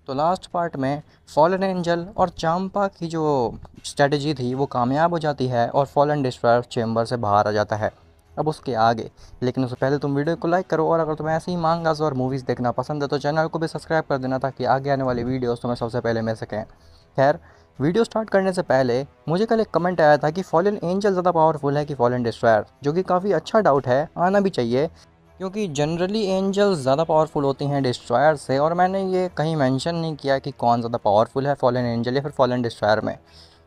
तो last part में fallen angel और चांपा की जो स्ट्रेटजी थी वो कामयाब हो जाती है और फॉलन डिस्ट्रॉयर चेंबर से बाहर आ जाता है। अब उसके आगे, लेकिन उससे पहले तुम वीडियो को लाइक करो, और अगर तुम्हें ऐसे ही मांगास और मूवीज़ देखना पसंद है तो चैनल को भी सब्सक्राइब कर देना ताकि आगे आने वाली वीडियोस तुम्हें सबसे पहले मिल सकें। खैर, वीडियो स्टार्ट करने से पहले मुझे कल एक कमेंट आया था कि फॉलन एंजल ज़्यादा पावरफुल है कि फॉलन डिस्ट्रॉयर, जो कि काफ़ी अच्छा डाउट है, आना भी चाहिए क्योंकि जनरली एंजल्स ज़्यादा पावरफुल होती हैं डिस्ट्रॉयर से। और मैंने ये कहीं मेंशन नहीं किया कि कौन ज़्यादा पावरफुल है, फॉलन एंजल या फिर फॉलन डिस्ट्रॉयर में।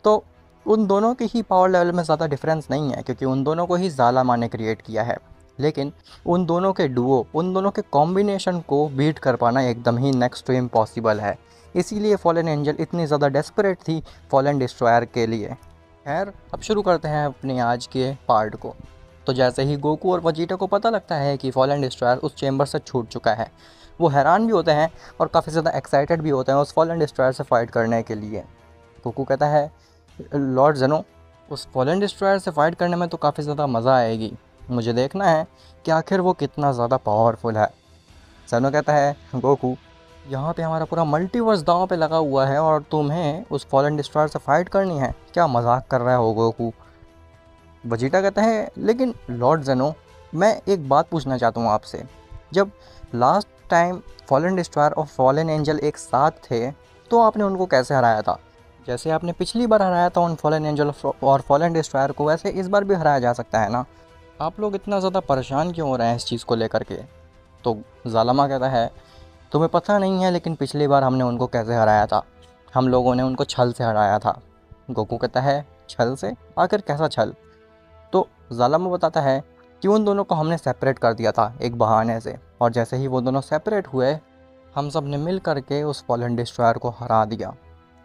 तो उन दोनों की ही पावर लेवल में ज़्यादा डिफरेंस नहीं है क्योंकि उन दोनों को ही ज़ालामा ने क्रिएट किया है। लेकिन उन दोनों के डुओ, उन दोनों के कॉम्बिनेशन को बीट कर पाना एकदम ही नेक्स्ट टू इम्पॉसिबल है। इसीलिए फॉलन एंजल इतनी ज़्यादा डेस्परेट थी फॉलन डिस्ट्रॉयर के लिए। खैर, अब शुरू करते हैं अपने आज के पार्ट को। तो जैसे ही गोकू और वजीटा को पता लगता है कि फॉलन डिस्ट्रॉयर उस चेंबर से छूट चुका है, वो हैरान भी होते हैं और काफ़ी ज़्यादा एक्साइटेड भी होते हैं उस फॉलन डिस्ट्रॉयर से फाइट करने के लिए। गोकू कहता है, लॉर्ड जेनो, उस फॉलन डिस्ट्रॉयर से फाइट करने में तो काफ़ी ज़्यादा मज़ा आएगी। मुझे देखना है कि आखिर वो कितना ज़्यादा पावरफुल है। जेनो कहता है, गोकू, यहाँ पे हमारा पूरा मल्टीवर्स दांव पे लगा हुआ है और तुम्हें उस फॉलन डिस्ट्रॉयर से फाइट करनी है? क्या मजाक कर रहा हो गोकू? वजीटा कहता है, लेकिन लॉर्ड जेनो, मैं एक बात पूछना चाहता हूँ आपसे। जब लास्ट टाइम फॉलन डिस्ट्रॉयर और फॉलन एंजल एक साथ थे तो आपने उनको कैसे हराया था? जैसे आपने पिछली बार हराया था उन फॉलन एंजल और फॉलन डिस्ट्रॉयर को, वैसे इस बार भी हराया जा सकता है ना? आप लोग इतना ज़्यादा परेशान क्यों हो रहे हैं इस चीज़ को लेकर के? तो जालमा कहता है, तुम्हें पता नहीं है लेकिन पिछली बार हमने उनको कैसे हराया था? हम लोगों ने उनको छल से हराया था। गोकू कहता है, छल से? आखिर कैसा छल? तो ज़ालमा बताता है कि उन दोनों को हमने सेपरेट कर दिया था एक बहाने से, और जैसे ही वो दोनों सेपरेट हुए हम सब ने मिल करके उस फॉलन डिस्ट्रॉयर को हरा दिया।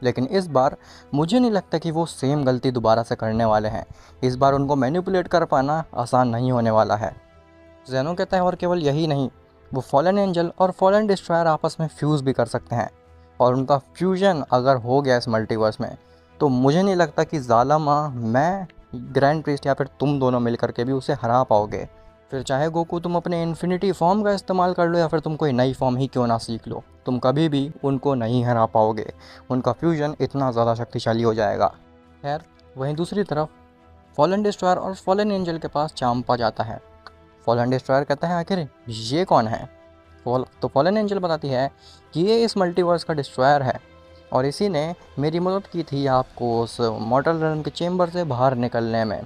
लेकिन इस बार मुझे नहीं लगता कि वो सेम गलती दोबारा से करने वाले हैं। इस बार उनको मैनिपुलेट कर पाना आसान नहीं होने वाला है। जेनो कहता है, और केवल यही नहीं, वो फॉलन एंजल और फॉलन डिस्ट्रॉयर आपस में फ्यूज़ भी कर सकते हैं, और उनका फ्यूजन अगर हो गया इस मल्टीवर्स में तो मुझे नहीं लगता कि ज़ालमा, मैं, ग्रैंड प्रीस्ट या फिर तुम दोनों मिल करके भी उसे हरा पाओगे। फिर चाहे गोकू तुम अपने इन्फिनिटी फॉर्म का इस्तेमाल कर लो या फिर तुम कोई नई फॉर्म ही क्यों ना सीख लो, तुम कभी भी उनको नहीं हरा पाओगे। उनका फ्यूजन इतना ज़्यादा शक्तिशाली हो जाएगा। खैर, वहीं दूसरी तरफ फॉलन डिस्ट्रॉयर और फॉलन एंजल के पास चांपा जाता है। फॉलन डिस्ट्रॉयर कहता है, आखिर ये कौन है? तो फॉलन एंजल बताती है कि ये इस मल्टीवर्स का डिस्ट्रॉयर है और इसी ने मेरी मदद की थी आपको उस मॉर्टल रेल्म के चेंबर से बाहर निकलने में।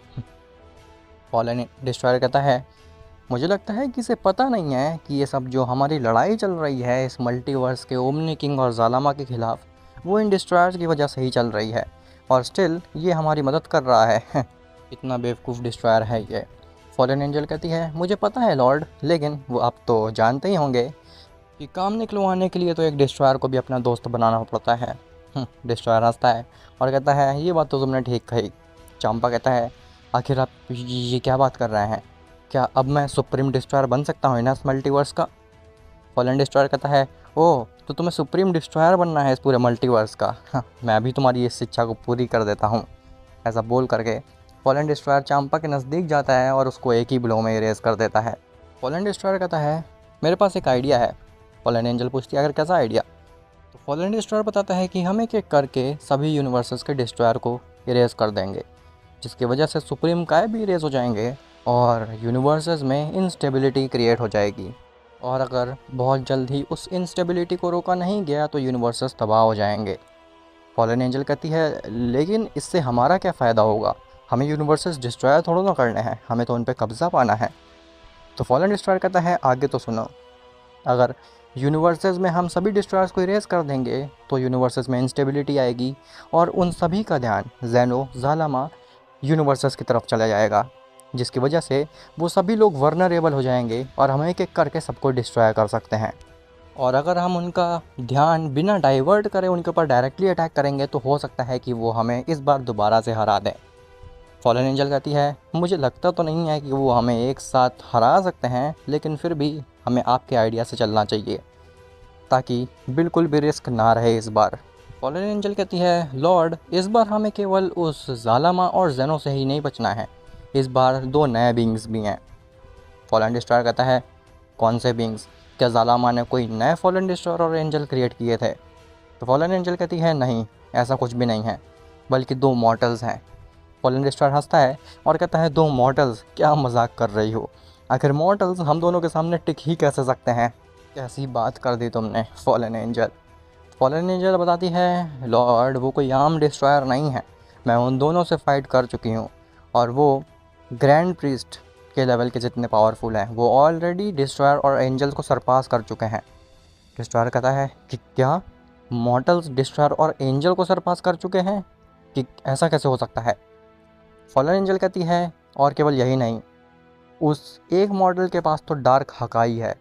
फॉलन डिस्ट्रॉयर कहता है, मुझे लगता है कि इसे पता नहीं है कि ये सब जो हमारी लड़ाई चल रही है इस मल्टीवर्स के ओमनी किंग और ज़ालामा के खिलाफ, वो इन डिस्ट्रॉयर्स की वजह से ही चल रही है, और स्टिल ये हमारी मदद कर रहा है। इतना बेवकूफ़ डिस्ट्रॉयर है ये। फॉलन एंजल कहती है, मुझे पता है लॉर्ड, लेकिन वो आप तो जानते ही होंगे कि काम निकलवाने के लिए तो एक डिस्ट्रॉयर को भी अपना दोस्त बनाना पड़ता है। डिस्ट्रॉयर हंसता है और कहता है, ये बात तो तुमने ठीक कही। चांपा कहता है, आखिर आप ये क्या बात कर रहे हैं? क्या अब मैं सुप्रीम डिस्ट्रॉयर बन सकता हूँ ना इस मल्टीवर्स का? फॉलन डिस्ट्रॉयर कहता है, ओह, तो तुम्हें सुप्रीम डिस्ट्रॉयर बनना है इस पूरे मल्टीवर्स का? हाँ, मैं अभी तुम्हारी इस इच्छा को पूरी कर देता हूँ। ऐसा बोल करके फॉलन डिस्ट्रॉयर चांपा के नज़दीक जाता है और उसको एक ही ब्लो में इरेज कर देता है। फॉलन डिस्ट्रॉयर कहता है, मेरे पास एक आइडिया है। फॉलन एंजल पूछती है, अगर कैसा आइडिया? तो फॉलन डिस्ट्रॉयर बताता है कि हम एक एक करके सभी यूनिवर्सेस के डिस्ट्रॉयर को इरेज कर देंगे, जिसकी वजह से सुप्रीम काय भी इरेज हो जाएंगे और यूनिवर्सेस में इंस्टेबिलिटी क्रिएट हो जाएगी। और अगर बहुत जल्द ही उस इंस्टेबिलिटी को रोका नहीं गया तो यूनिवर्सेस तबाह हो जाएंगे। फॉलन एंजल कहती है, लेकिन इससे हमारा क्या फ़ायदा होगा? हमें यूनिवर्सेस डिस्ट्रॉय थोड़ा ना करने हैं, हमें तो उन पर कब्ज़ा पाना है। तो फॉलन डिस्ट्रॉयर कहता है, आगे तो सुनो। अगर यूनिवर्सेस में हम सभी डिस्ट्रॉयर्स को इरेज कर देंगे तो यूनिवर्सेस में इंस्टेबिलिटी आएगी और उन सभी का ध्यान जेनो, ज़ालामा यूनिवर्सेस की तरफ चला जाएगा, जिसकी वजह से वो सभी लोग वर्नरेबल हो जाएंगे और हम एक एक करके सबको डिस्ट्रॉय कर सकते हैं। और अगर हम उनका ध्यान बिना डाइवर्ट करे उनके ऊपर डायरेक्टली अटैक करेंगे तो हो सकता है कि वो हमें इस बार दोबारा से हरा दें। फॉलन एंजल कहती है, मुझे लगता तो नहीं है कि वो हमें एक साथ हरा सकते हैं, लेकिन फिर भी हमें आपके आइडिया से चलना चाहिए ताकि बिल्कुल भी रिस्क ना रहे इस बार। फॉलन एंजल कहती है, लॉर्ड, इस बार हमें केवल उस ज़ालामा और जेनो से ही नहीं बचना है, इस बार दो नए बींग्स भी हैं। फॉलन डिस्ट्रॉयर कहता है, कौन से बींग्स? क्या ज़ालामा ने कोई नए फॉलन डिस्ट्रॉयर और एंजल क्रिएट किए थे? तो फॉलन एंजल कहती है नहीं, ऐसा कुछ भी नहीं है, बल्कि दो मॉर्टल्स हैं। फॉलन डिस्ट्रॉयर हंसता है और कहता है दो मॉर्टल्स, क्या मजाक कर रही हो? आखिर मॉर्टल्स हम दोनों के सामने टिक ही कैसे सकते हैं? कैसी बात कर दी तुमने फॉलन एंजल। फॉलन एंजल बताती है लॉर्ड वो कोई आम डिस्ट्रॉयर नहीं है, मैं उन दोनों से फाइट कर चुकी हूँ और वो ग्रैंड प्रीस्ट के लेवल के जितने पावरफुल हैं, वो ऑलरेडी डिस्ट्रॉयर और एंजल्स को सरपास कर चुके हैं। डिस्ट्रॉयर कहता है कि क्या मॉर्टल्स डिस्ट्रॉयर और एंजल को सरपास कर चुके हैं? कि ऐसा कैसे हो सकता है? फॉलन एंजल कहती है और केवल यही नहीं, उस एक मॉडल के पास तो डार्क हकाई है।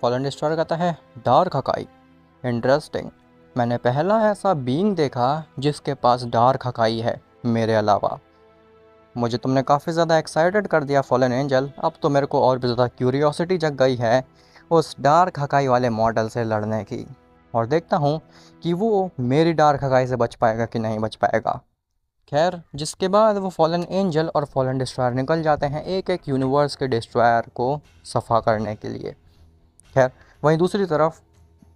फॉलन डिस्ट्रॉयर कहता है डार्क हकाई, इंटरेस्टिंग, मैंने पहला ऐसा बीइंग देखा जिसके पास डार्क हकाई है मेरे अलावा। मुझे तुमने काफ़ी ज़्यादा एक्साइटेड कर दिया फॉलन एंजल, अब तो मेरे को और भी ज़्यादा क्यूरियोसिटी जग गई है उस डार्क हकाई वाले मॉडल से लड़ने की, और देखता हूँ कि वो मेरी डार्क हकाई से बच पाएगा कि नहीं बच पाएगा। खैर, जिसके बाद वो फॉलन एंजल और फॉलन डिस्ट्रॉयर निकल जाते हैं एक एक यूनिवर्स के डिस्ट्रॉयर को सफ़ा करने के लिए। खैर, वहीं दूसरी तरफ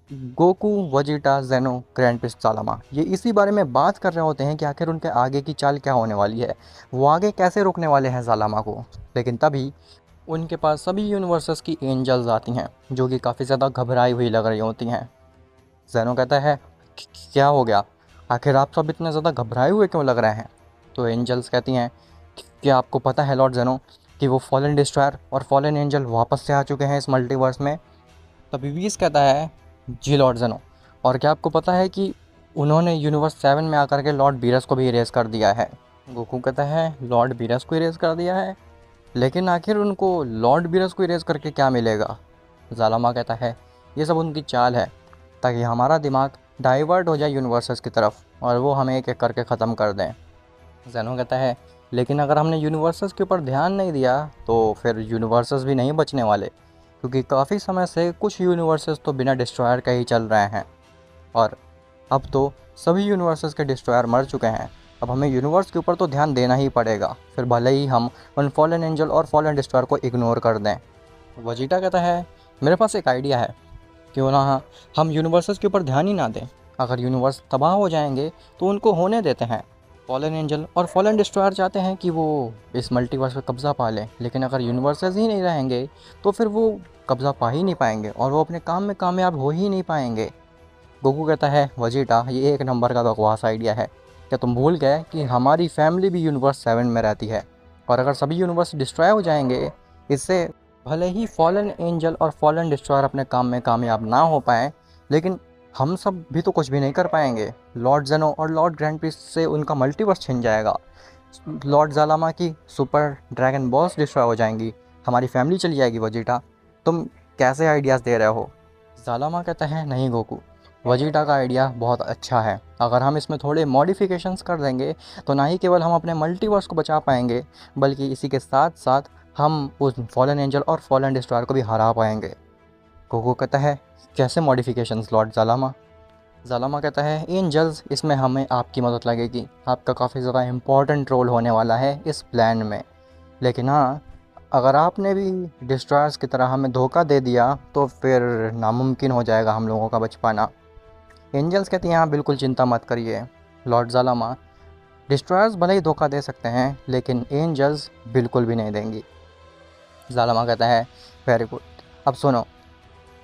गोकू, वजीटा, जेनो, ग्रैंड सालामा ये इसी बारे में बात कर रहे होते हैं कि आखिर उनके आगे की चाल क्या होने वाली है, वो आगे कैसे रोकने वाले हैं सालामा को। लेकिन तभी उनके पास सभी यूनिवर्सेस की एंजल्स आती हैं जो कि काफ़ी ज़्यादा घबराई हुई लग रही होती हैं। जेनो कहता है क्या हो गया, आखिर आप सब इतने ज़्यादा घबराए हुए क्यों लग रहे हैं? तो एंजल्स कहती हैं कि क्या आपको पता है लॉर्ड जेनो कि वो फॉलन डिस्ट्रॉयर और फॉलन एंजल वापस से आ चुके हैं इस मल्टीवर्स में? तभी वीस कहता है जी लॉर्ड जेनो, और क्या आपको पता है कि उन्होंने यूनिवर्स 7 में आकर के लॉर्ड बीरस को भी इरेज कर दिया है? गोकू कहता है लॉर्ड बीरस को इरेज कर दिया है, लेकिन आखिर उनको लॉर्ड बीरस को इरेज करके क्या मिलेगा? जालामा कहता है ये सब उनकी चाल है ताकि हमारा दिमाग डाइवर्ट हो जाए यूनिवर्सेस की तरफ और वो हमें एक एक करके ख़त्म कर दें। जेनो कहता है लेकिन अगर हमने यूनिवर्सेस के ऊपर ध्यान नहीं दिया तो फिर यूनिवर्सेस भी नहीं बचने वाले, क्योंकि काफ़ी समय से कुछ यूनिवर्सेस तो बिना डिस्ट्रॉयर के ही चल रहे हैं और अब तो सभी यूनिवर्सेस के डिस्ट्रॉयर मर चुके हैं। अब हमें यूनिवर्स के ऊपर तो ध्यान देना ही पड़ेगा, फिर भले ही हम उन फॉलन एंजल और फॉलन डिस्ट्रॉयर को इग्नोर कर दें। वजीटा कहता है मेरे पास एक आइडिया है, क्यों ना हम यूनिवर्सेस के ऊपर ध्यान ही ना दें। अगर यूनिवर्स तबाह हो जाएंगे तो उनको होने देते हैं। फॉलन एंजल और फॉलन डिस्ट्रॉयर चाहते हैं कि वो इस मल्टीवर्स पर कब्ज़ा पा लें, लेकिन अगर यूनिवर्सेस ही नहीं रहेंगे तो फिर वो कब्ज़ा पा ही नहीं पाएंगे और वो अपने काम में कामयाब हो ही नहीं पाएंगे। गोकू कहता है वजीटा ये एक नंबर का बकवास आइडिया है, क्या तुम भूल गए कि हमारी फैमिली भी यूनिवर्स 7 में रहती है, और अगर सभी यूनिवर्स डिस्ट्रॉय हो जाएंगे इससे भले ही फॉलन एंजल और फॉलन डिस्ट्रॉयर अपने काम में कामयाब ना हो पाएँ, लेकिन हम सब भी तो कुछ भी नहीं कर पाएंगे। लॉर्ड जेनो और लॉर्ड ग्रैंड प्रीस्ट से उनका मल्टीवर्स छिन जाएगा, लॉर्ड जालामा की सुपर ड्रैगन बॉल्स डिस्ट्रॉय हो जाएंगी, हमारी फैमिली चली जाएगी। वजीटा तुम कैसे आइडियाज़ दे रहे हो? जालामा कहता है नहीं गोकू, वजीटा का आइडिया बहुत अच्छा है, अगर हम इसमें थोड़े मॉडिफिकेशंस कर देंगे तो ना ही केवल हम अपने मल्टीवर्स को बचा पाएंगे, बल्कि इसी के साथ साथ हम उस फॉलन एंजल और फॉलन डिस्ट्रॉयर को भी हरा पाएंगे। गोकू कहता है कैसे मॉडिफिकेशंस लॉर्ड जालामा? जालामा कहता है एंजल्स, इसमें हमें आपकी मदद लगेगी, आपका काफ़ी ज़्यादा इम्पॉर्टेंट रोल होने वाला है इस प्लान में। लेकिन हाँ, अगर आपने भी डिस्ट्रॉयर्स की तरह हमें धोखा दे दिया तो फिर नामुमकिन हो जाएगा हम लोगों का बच पाना। एंजल्स कहती हैं हाँ बिल्कुल चिंता मत करिए लॉर्ड जालामा, डिस्ट्रॉयर्स भले ही धोखा दे सकते हैं लेकिन एंजल्स बिल्कुल भी नहीं देंगी। जालामा कहता है वेरी गुड, अब सुनो,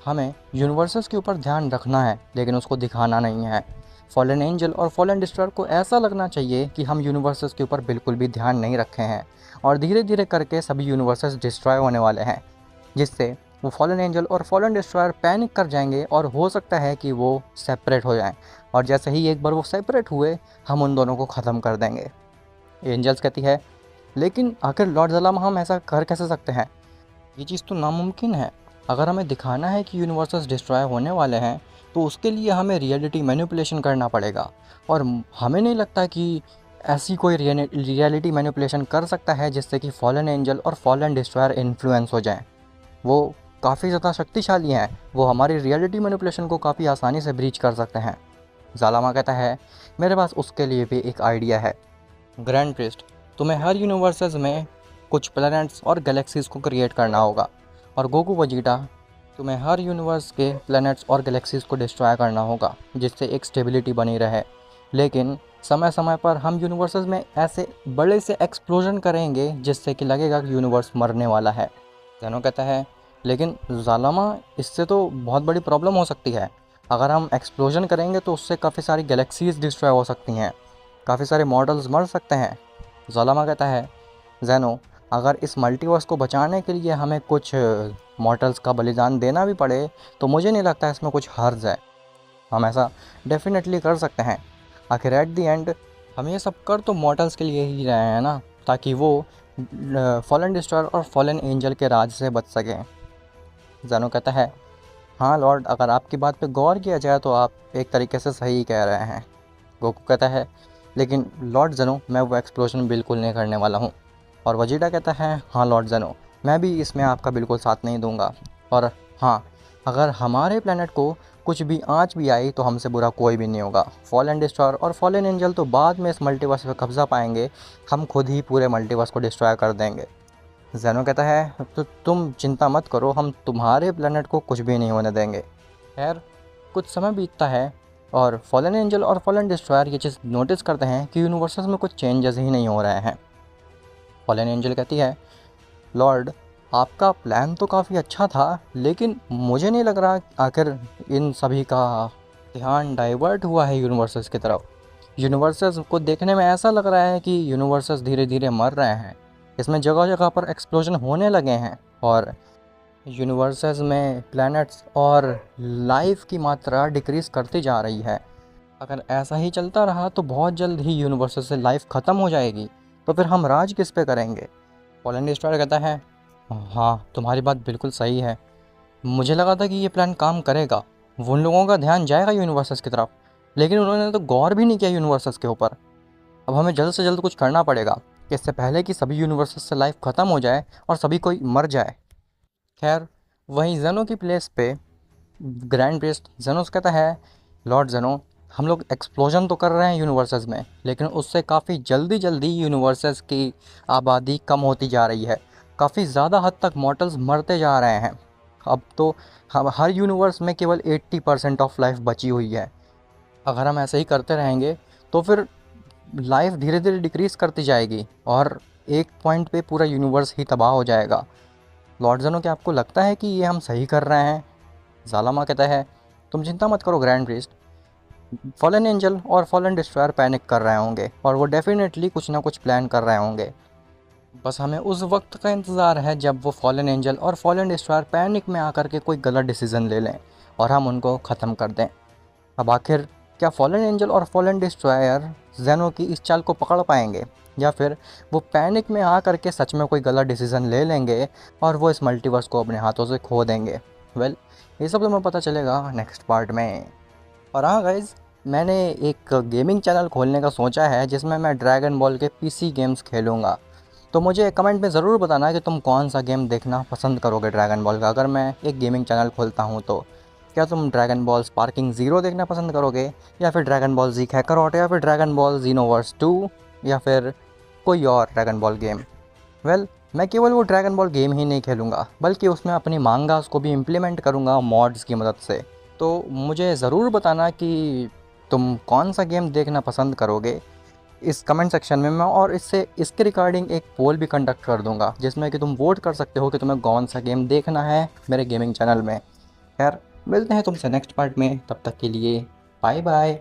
हमें यूनिवर्सेस के ऊपर ध्यान रखना है लेकिन उसको दिखाना नहीं है। फॉलन एंजल और फॉलन डिस्ट्रॉयर को ऐसा लगना चाहिए कि हम यूनिवर्सेस के ऊपर बिल्कुल भी ध्यान नहीं रखे हैं और धीरे धीरे करके सभी यूनिवर्सेस डिस्ट्रॉय होने वाले हैं, जिससे वो फॉलन एंजल और फॉलन डिस्ट्रॉयर पैनिक कर जाएंगे और हो सकता है कि वो सेपरेट हो जाएं, और जैसे ही एक बार वो सेपरेट हुए हम उन दोनों को ख़त्म कर देंगे। एंजल्स कहती है लेकिन आखिर लॉर्ड जालामा हम ऐसा कर कैसे सकते हैं? ये चीज़ तो नामुमकिन है। अगर हमें दिखाना है कि यूनिवर्सेस डिस्ट्रॉय होने वाले हैं तो उसके लिए हमें रियलिटी मैनिपुलेशन करना पड़ेगा, और हमें नहीं लगता कि ऐसी कोई रियलिटी मैनिपुलेशन कर सकता है जिससे कि फॉलन एंजल और फॉलन डिस्ट्रॉयर इन्फ्लुएंस हो जाएं। वो काफ़ी ज़्यादा शक्तिशाली हैं, वो हमारी रियलिटी मैनिपुलेशन को काफ़ी आसानी से ब्रीच कर सकते हैं। जालामा कहता है मेरे पास उसके लिए भी एक आइडिया है। ग्रैंड प्रीस्ट, तुम्हें हर यूनिवर्सेस में कुछ प्लैनेट्स और गैलेक्सीज़ को क्रिएट करना होगा, और गोकू, वजीटा तुम्हें हर यूनिवर्स के प्लैनेट्स और गैलेक्सीज़ को डिस्ट्रॉय करना होगा जिससे एक स्टेबिलिटी बनी रहे। लेकिन समय समय पर हम यूनिवर्सेस में ऐसे बड़े से एक्सप्लोजन करेंगे जिससे कि लगेगा कि यूनिवर्स मरने वाला है। जैनो कहता है लेकिन ज़ालमा, इससे तो बहुत बड़ी प्रॉब्लम हो सकती है। अगर हम एक्सप्लोजन करेंगे तो उससे काफ़ी सारी गैलेक्सीज़ डिस्ट्रॉय हो सकती हैं, काफ़ी सारे मॉडल्स मर सकते हैं। ज़ालमा कहता है जैनो, अगर इस मल्टीवर्स को बचाने के लिए हमें कुछ मॉर्टल्स का बलिदान देना भी पड़े तो मुझे नहीं लगता इसमें कुछ हर्ज है। हम ऐसा डेफिनेटली कर सकते हैं। आखिर एट दी एंड हम ये सब कर तो मॉर्टल्स के लिए ही रहे हैं ना, ताकि वो फॉलन डिस्ट्रॉयर और फॉलन एंजल के राज से बच सकें। ज़ैनो कहता है हाँ लॉर्ड, अगर आपकी बात पे गौर किया जाए तो आप एक तरीके से सही कह रहे हैं। गोकू कहता है लेकिन लॉर्ड ज़ैनो, मैं वो एक्सप्लोजन बिल्कुल नहीं करने वाला हूँ। और वजीटा कहता है हाँ लॉर्ड ज़ैनो, मैं भी इसमें आपका बिल्कुल साथ नहीं दूंगा। और हाँ, अगर हमारे प्लेनेट को कुछ भी आँच भी आई तो हमसे बुरा कोई भी नहीं होगा। फॉलन डिस्ट्रॉयर और फॉलन एंजल तो बाद में इस मल्टीवर्स पर कब्जा पाएंगे, हम खुद ही पूरे मल्टीवर्स को डिस्ट्रॉय कर देंगे। ज़ैनो कहता है तो तुम चिंता मत करो, हम तुम्हारे प्लेनेट को कुछ भी नहीं होने देंगे। खैर, कुछ समय बीतता है और फॉलन एंजल और फॉलन डिस्ट्रॉयर ये चीज़ नोटिस करते हैं कि यूनिवर्सेस में कुछ चेंजेस ही नहीं हो रहे हैं। फॉलन एंजल कहती है लॉर्ड, आपका प्लान तो काफ़ी अच्छा था, लेकिन मुझे नहीं लग रहा आखिर इन सभी का ध्यान डाइवर्ट हुआ है यूनिवर्सेस की तरफ। यूनिवर्सेस को देखने में ऐसा लग रहा है कि यूनिवर्सेस धीरे धीरे मर रहे हैं। इसमें जगह जगह पर एक्सप्लोजन होने लगे हैं और यूनिवर्सेस में प्लैनेट्स और लाइफ की मात्रा डिक्रीज़ करती जा रही है। अगर ऐसा ही चलता रहा तो बहुत जल्द ही यूनिवर्सेस से लाइफ ख़त्म हो जाएगी, तो फिर हम राज किस पे करेंगे। फॉलन डिस्ट्रॉयर कहता है हाँ, तुम्हारी बात बिल्कुल सही है। मुझे लगा था कि ये प्लान काम करेगा, वो उन लोगों का ध्यान जाएगा यूनिवर्सेस की तरफ, लेकिन उन्होंने तो गौर भी नहीं किया यूनिवर्सेस के ऊपर। अब हमें जल्द से जल्द कुछ करना पड़ेगा कि इससे पहले कि सभी यूनिवर्सेस से लाइफ ख़त्म हो जाए और सभी कोई मर जाए। खैर, वहीं ज़ेनो की प्लेस पे ग्रैंड प्रिस्ट ज़ेनोस कहता है लॉर्ड ज़ेनो, हम लोग एक्सप्लोजन तो कर रहे हैं यूनिवर्सेस में, लेकिन उससे काफ़ी जल्दी जल्दी यूनिवर्सेस की आबादी कम होती जा रही है। काफ़ी ज़्यादा हद तक मॉर्टल्स मरते जा रहे हैं। अब तो हम हर यूनिवर्स में केवल 80% ऑफ लाइफ बची हुई है। अगर हम ऐसे ही करते रहेंगे तो फिर लाइफ धीरे धीरे डिक्रीज़ करती जाएगी और एक पॉइंट पे पूरा यूनिवर्स ही तबाह हो जाएगा। लॉर्ड ज़ेनो, क्या आपको लगता है कि ये हम सही कर रहे हैं? ज़ालमा कहता है तुम चिंता मत करो ग्रैंड प्रीस्ट, फॉलन एंजल और फॉलन डिस्ट्रॉयर पैनिक कर रहे होंगे और वो डेफिनेटली कुछ ना कुछ प्लान कर रहे होंगे। बस हमें उस वक्त का इंतज़ार है जब वो फॉलन एंजल और फॉलन डिस्ट्रॉयर पैनिक में आकर के कोई गलत डिसीज़न ले लें और हम उनको ख़त्म कर दें। अब आखिर क्या फॉलन एंजल और फॉलन डिस्ट्रॉयर ज़ेनो की इस चाल को पकड़ पाएंगे, या फिर वो पैनिक में आ करके सच में कोई गलत डिसीज़न ले लेंगे और वो इस मल्टीवर्स को अपने हाथों से खो देंगे। वेल, ये सब तो हमें पता चलेगा नेक्स्ट पार्ट में। और हाँ गाइज़, मैंने एक गेमिंग चैनल खोलने का सोचा है जिसमें मैं ड्रैगन बॉल के पीसी गेम्स खेलूँगा। तो मुझे कमेंट में ज़रूर बताना कि तुम कौन सा गेम देखना पसंद करोगे ड्रैगन बॉल का, अगर मैं एक गेमिंग चैनल खोलता हूँ तो। क्या तुम ड्रैगन बॉल स्पार्किंग ज़ीरो देखना पसंद करोगे, या फिर ड्रैगन बॉल जी कैकारोट, या फिर ड्रैगन बॉल जीनोवर्स 2, या फिर कोई और ड्रैगन बॉल गेम? वेल, मैं केवल वो ड्रैगन बॉल गेम ही नहीं खेलूँगा, बल्कि उसमें अपनी मांगास को भी इम्प्लीमेंट करूँगा मॉड्स की मदद से। तो मुझे ज़रूर बताना कि तुम कौन सा गेम देखना पसंद करोगे इस कमेंट सेक्शन में। मैं और इसके रिगार्डिंग एक पोल भी कंडक्ट कर दूंगा जिसमें कि तुम वोट कर सकते हो कि तुम्हें कौन सा गेम देखना है मेरे गेमिंग चैनल में। खैर, मिलते हैं तुमसे नेक्स्ट पार्ट में, तब तक के लिए बाय बाय।